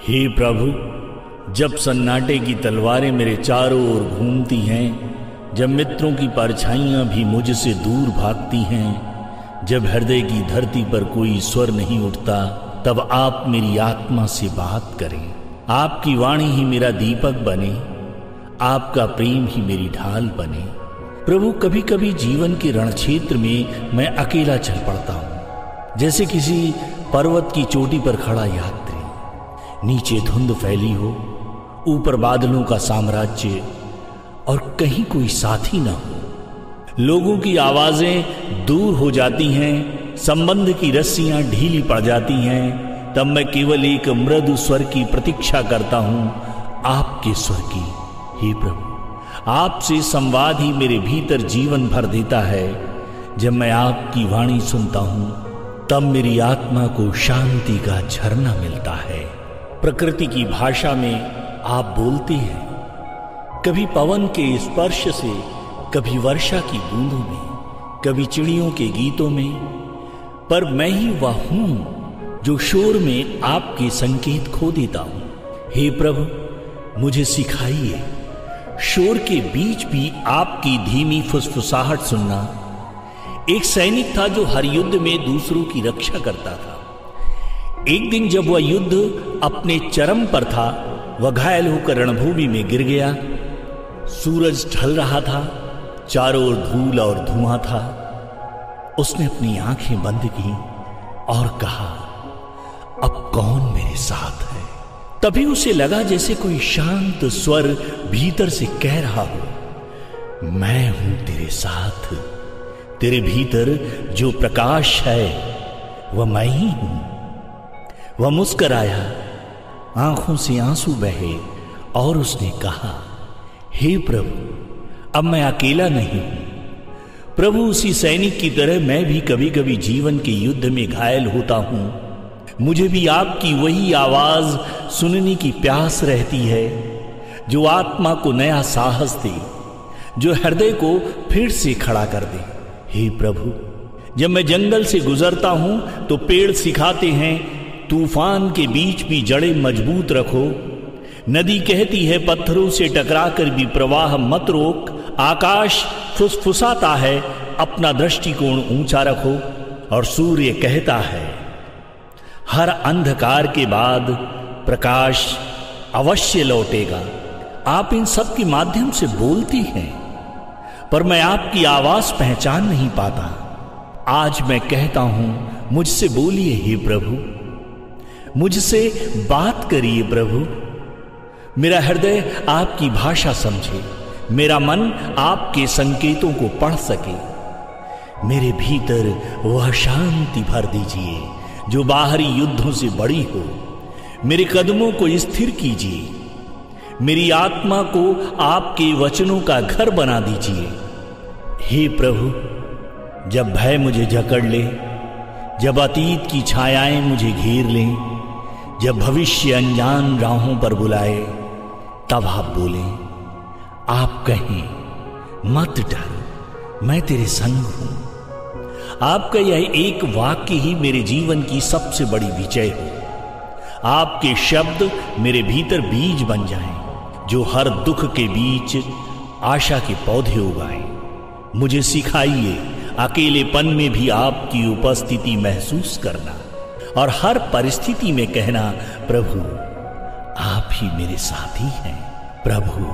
हे प्रभु, जब सन्नाटे की तलवारें मेरे चारों ओर घूमती हैं, जब मित्रों की परछाइयां भी मुझसे दूर भागती हैं, जब हृदय की धरती पर कोई स्वर नहीं उठता, तब आप मेरी आत्मा से बात करें। आपकी वाणी ही मेरा दीपक बने, आपका प्रेम ही मेरी ढाल बने। प्रभु, कभी कभी जीवन के रणक्षेत्र में मैं अकेला चल पड़ता हूं, जैसे किसी पर्वत की चोटी पर खड़ा यात्री। नीचे धुंध फैली हो, ऊपर बादलों का साम्राज्य, और कहीं कोई साथी ना हो। लोगों की आवाजें दूर हो जाती हैं, संबंध की रस्सियां ढीली पड़ जाती हैं। तब मैं केवल एक मृदु स्वर की प्रतीक्षा करता हूं, आपके स्वर की। हे प्रभु, आपसे संवाद ही मेरे भीतर जीवन भर देता है। जब मैं आपकी वाणी सुनता हूं, तब मेरी आत्मा को शांति का झरना मिलता है। प्रकृति की भाषा में आप बोलते हैं, कभी पवन के स्पर्श से, कभी वर्षा की बूंदों में, कभी चिड़ियों के गीतों में। पर मैं ही वह हूं जो शोर में आपके संकेत खो देता हूं। हे प्रभु, मुझे सिखाइए शोर के बीच भी आपकी धीमी फुसफुसाहट सुनना। एक सैनिक था जो हर युद्ध में दूसरों की रक्षा करता था। एक दिन जब वह युद्ध अपने चरम पर था, वह घायल होकर रणभूमि में गिर गया। सूरज ढल रहा था, चारों ओर धूल और धुआं था। उसने अपनी आंखें बंद की और कहा, अब कौन मेरे साथ है? तभी उसे लगा जैसे कोई शांत स्वर भीतर से कह रहा हो, मैं हूं तेरे साथ। तेरे भीतर जो प्रकाश है वह मैं ही हूं। वह मुस्कराया, आंखों से आंसू बहे और उसने कहा, हे प्रभु, अब मैं अकेला नहीं हूं। प्रभु, उसी सैनिक की तरह मैं भी कभी कभी जीवन के युद्ध में घायल होता हूं। मुझे भी आपकी वही आवाज सुनने की प्यास रहती है, जो आत्मा को नया साहस दे, जो हृदय को फिर से खड़ा कर दे। हे प्रभु, जब मैं जंगल से गुजरता हूं तो पेड़ सिखाते हैं, तूफान के बीच भी जड़ें मजबूत रखो। नदी कहती है, पत्थरों से टकराकर भी प्रवाह मत रोक। आकाश फुसफुसाता है, अपना दृष्टिकोण ऊंचा रखो। और सूर्य कहता है, हर अंधकार के बाद प्रकाश अवश्य लौटेगा। आप इन सब के माध्यम से बोलती हैं, पर मैं आपकी आवाज पहचान नहीं पाता। आज मैं कहता हूं, मुझसे बोलिए हे प्रभु, मुझसे बात करिए प्रभु। मेरा हृदय आपकी भाषा समझे, मेरा मन आपके संकेतों को पढ़ सके। मेरे भीतर वह शांति भर दीजिए जो बाहरी युद्धों से बड़ी हो। मेरे कदमों को स्थिर कीजिए, मेरी आत्मा को आपके वचनों का घर बना दीजिए। हे प्रभु, जब भय मुझे जकड़ ले, जब अतीत की छायाएं मुझे घेर लें, जब भविष्य अनजान राहों पर बुलाए, तब आप बोलें, आप कहें, मत डर, मैं तेरे संग हूं। आपका यह एक वाक्य ही मेरे जीवन की सबसे बड़ी विजय हो। आपके शब्द मेरे भीतर बीज बन जाएं, जो हर दुख के बीच आशा के पौधे उगाएं। मुझे सिखाइए अकेलेपन में भी आपकी उपस्थिति महसूस करना, और हर परिस्थिति में कहना, प्रभु आप ही मेरे साथी हैं, प्रभु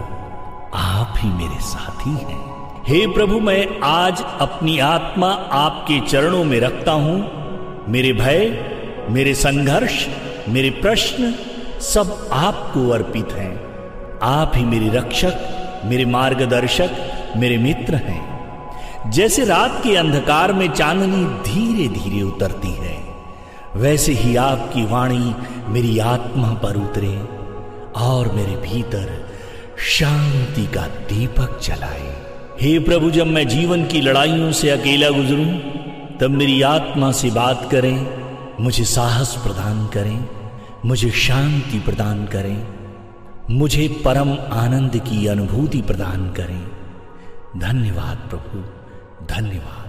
आप ही मेरे साथी हैं। हे प्रभु, मैं आज अपनी आत्मा आपके चरणों में रखता हूं। मेरे भय, मेरे संघर्ष, मेरे प्रश्न सब आपको अर्पित हैं। आप ही मेरे रक्षक, मेरे मार्गदर्शक, मेरे मित्र हैं। जैसे रात के अंधकार में चांदनी धीरे धीरे उतरती है, वैसे ही आपकी वाणी मेरी आत्मा पर उतरे और मेरे भीतर शांति का दीपक जलाए। हे प्रभु, जब मैं जीवन की लड़ाइयों से अकेला गुजरूं, तब मेरी आत्मा से बात करें, मुझे साहस प्रदान करें, मुझे शांति प्रदान करें, मुझे परम आनंद की अनुभूति प्रदान करें। धन्यवाद प्रभु, धन्यवाद।